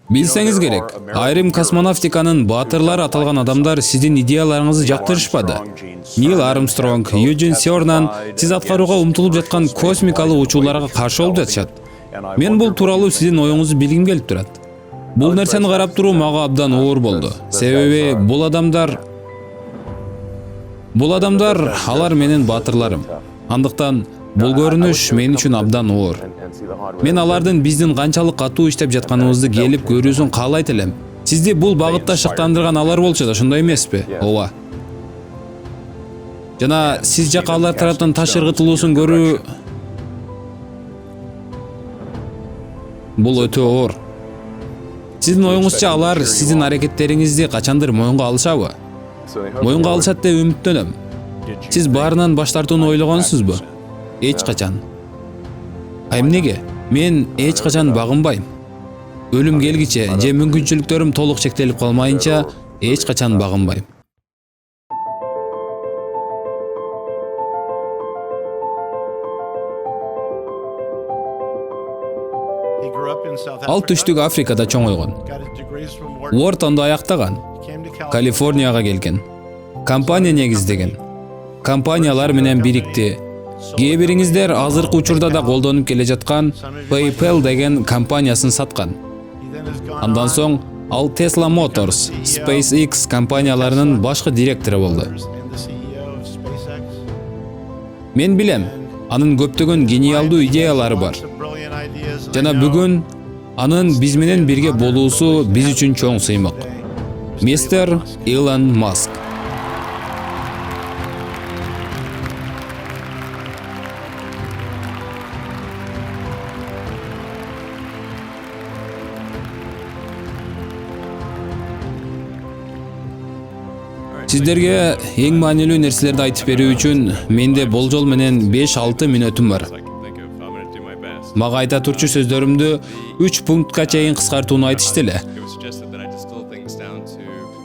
Билсеңиз керек, айрым космонавтиканын баатырлары аталган адамдар сиздин идеяларыңызды жактырышпады. Нил Армстронг, Юджин Сёрнан сиз аткарууга умтулуп жаткан космикалык учууларга каршы болуп жатышат. Мен бул тууралуу сиздин оюңузду билгим келип турат. Бул нерсени карап туруу мага абдан оор болду. Себеби бул адамдар алар менин баатырларым. Андыктан бул көрүнүш мен үчүн абдан оор. Мен алардын биздин канчалык катуу иштеп жатканыбызды келип көрүүсүн каалайт элем. Сизди бул багытта шыктандырган алар болчу да, ошондой эмеспи? Ооба. Жана сиз жака алар тараптан таш ыргытылуусун көрүү бул өтө оор. Сиздин оюңузча алар сиздин аракеттериңизди качандыр моюнга алышабы? Моюнга алышат деп үмүттөнөм. Сиз баарынан баш тартууну ойлогонсузбу? Эч качан. А эмнеге? Мен эч качан багынбайм. Өлүм келгиче же мүмкүнчүлүктөрүм толук чектелип калмайынча эч качан багынбайм. Ал Түштүк Африкада чоңойгон. Уортондо аяктаган. Калифорнияга келген. Компания негиздеген. Компаниялар менен бирикти. Кээ бириңиздер азыркы учурда да колдонуп келе жаткан PayPal деген компаниясын саткан. Андан соң ал Tesla Motors, SpaceX компанияларынын башкы директору болду. Мен билем, анын көптөгөн гениалдуу идеялары бар. Жана бүгүн анын биз менен бирге болуусу биз үчүн чоң сыймык. Мистер Илон Маск. Сиздерге эң маанилүү нерселерди айтып берүү үчүн менде болжол менен 5-6 мүнөтүм бар. Мага айта турчу сөздөрүмдү 3 пунктка чейин кыскартууну айтышты эле.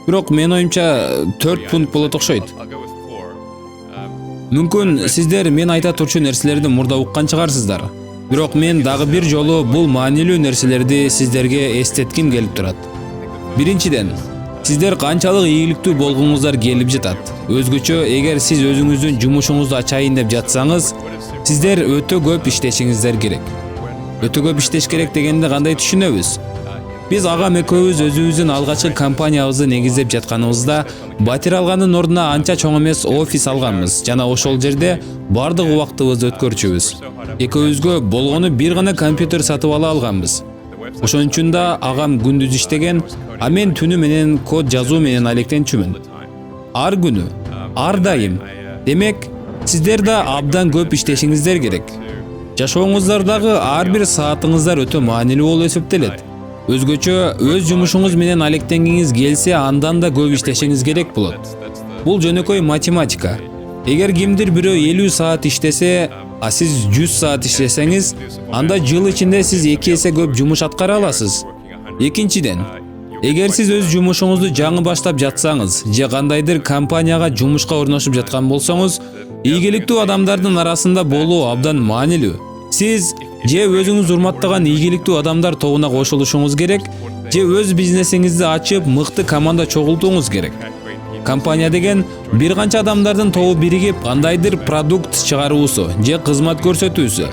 Бирок мен оюмча 4 пункт болот окшойт. Мүмкүн сиздер мен айта турчу нерселерди мурда уккан чыгарсыздар. Бирок мен дагы бир жолу бул маанилүү нерселерди сиздерге эстетким келип турат. Биринчиден, сиздер канчалык ийгиликтүү болгоңуздар келип жатат. Өзгөчө, эгер сиз өзүңүздүн жумушуңузду ачайын деп жатсаңыз, сиздер өтө көп иштешиңиздер керек. Өтө көп иштеш керек дегенди кандай түшүнөбүз? Биз агам экөөбүз өзүбүздүн алгачкы компаниябызды негиздеп жатканыбызда батир алгандын ордуна анча чоң эмес офис алганбыз жана ошол жерде бардык убактыбызды өткөрчүбүз. Экөөбүзгө болгону бир гана компьютер сатып ала алганбыз. Ошон үчүн да агам күндүз иштеген, а мен түнү менен код жазуу менен алектенчүмүн. Ар күнү, ар дайым. Демек, сиздер да абдан көп иштешиңиздер керек. Жашооңуздардагы ар бир саатыңыздар өтө маанилүү болуп эсептелет. Өзгөчө өз жумушуңуз менен алектенгиңиз келсе, андан да көп иштешиңиз керек болот. Бул жөнөкөй математика. Эгер кимдир бирөө 50 саат иштесе, а сиз 100 саат иштесеңиз, анда жыл ичинде сиз 2 эсе көп жумуш аткара аласыз. Экинчиден, эгер сиз өз жумушуңузду жаңы баштап жатсаңыз, же кандайдыр компанияга жумушка орношуп жаткан болсоңуз, ийгиликтүү адамдардын арасында болуу абдан маанилүү. Сиз же өзүңүз урматтаган ийгиликтүү адамдар тобуна кошулушуңуз керек, же өз бизнесиңизди ачып, мыкты команда чогултууңуз керек. Компания деген бир канча адамдардын тобу биригип кандайдыр продукт чыгаруусу же кызмат көрсөтүүсү.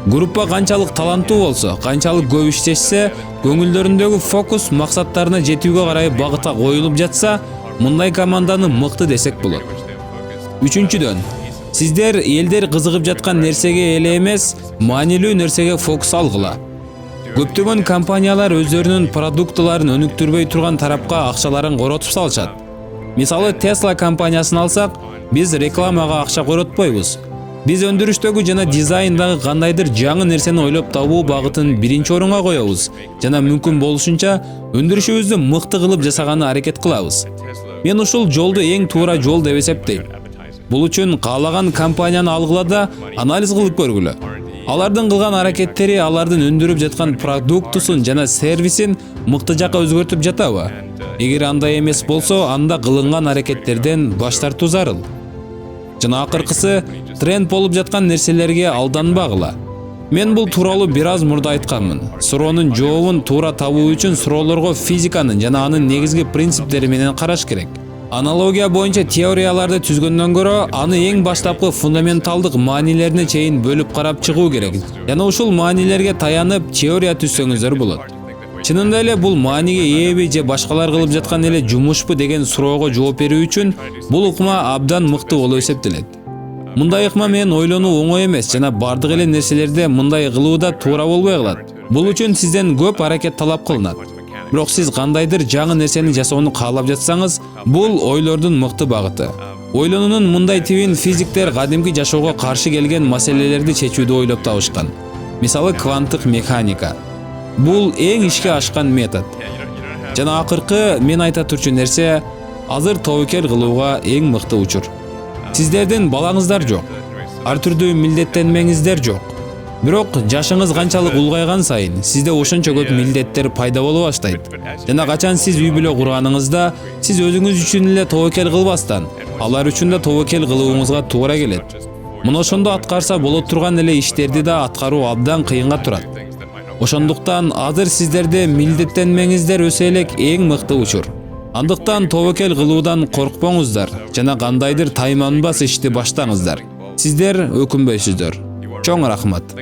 Группа канчалык таланттуу болсо, канчалык көп иштешсе, көңүлдөрүндөгү фокус максаттарына жетүүгө карай багытка коюлуп жатса, мындай команданы мыкты десек болот. Үчүнчүдөн, сиздер элдер кызыгып жаткан нерсеге эле эмес, маанилүү нерсеге фокус алгыла. Көптөгөн компаниялар өздөрүнүн продуктыларын өнүктүрбөй турган тарапка акчаларын коротуп салышат. Мисалы Tesla компаниясын алсак, биз рекламага акча коротпойбуз. Биз өндүрүштөгү жана дизайндагы кандайдыр жаңы нерсени ойлоп табуу багытын биринчи орунга коебуз жана мүмкүн болушунча өндүрүшүбүздү мыкты кылып жасаганына аракет кылабыз. Мен ушул жолду эң туура жол деп эсептейм. Бул үчүн каалаган компанияны алгыла да анализ кылып көргүлө. Алардын кылган аракеттери алардын өндүрүп жаткан продуктусун жана сервисин мыкты жакка өзгөртүп жатабы? Эгер андай эмес болсо, анда кылынган аракеттерден баш тартуу зарыл. Жана акыркысы, тренд болуп жаткан нерселерге алданбагыла. Мен бул тууралуу бир аз мурда айтканмын. Суроонун жообун туура табуу үчүн суроолорго физиканын жана анын негизги принциптери менен караш керек. Аналогия боюнча теорияларды түзгөндөн көрө аны эң баштапкы фундаменталдык маанилерине чейин бөлүп карап чыгуу керек. Жана ушул маанилерге таянып теория түзсөңүздөр болот. Чынында эле бул мааниге ээби же башкалар кылып жаткан эле жумушпу деген суроого жооп берүү үчүн бул ыкма абдан мыкты болуп эсептелет. Мындай ыкма менен ойлонуу оңой эмес жана бардык эле нерселерде мындай кылууда туура болбой калат. Бул үчүн сизден көп аракет талап кылынат. Бирок сиз кандайдыр жаңы нерсени жасоону каалап жатсаңыз, бул ойлордун мыкты багыты. Ойлонуунун мындай тибин физиктер кадимки жашоого каршы келген маселелерди чечүүдө ойлоп табышкан. Мисалы кванттык механика. Бул эң ишке ашкан метод. Жана акыркы мен айта турчу нерсе азыр тобокел кылууга эң мыкты учур. Сиздердин балаңыздар жок. Ар түрдүү милдеттенмеңиздер жок. Бирок жашыңыз канчалык улгайган сайын сизде ошончо көп милдеттер пайда боло баштайт. Жана качан сиз үй бүлө курганыңызда сиз өзүңүз үчүн эле тобокел кылбастан, алар үчүн да тобокел кылууңузга туура келет. Мына ошондо аткарса боло турган эле иштерди да аткаруу абдан кыйынга турат. Ошондуктан азыр сиздерде милдеттенмеңиздер өсө элек эң мыкты учур. Андыктан тобокел кылуудан коркпоңуздар жана кандайдыр тайманбас ишти баштаңыздар. Сиздер өкүнбөйсүздөр. Чоң рахмат.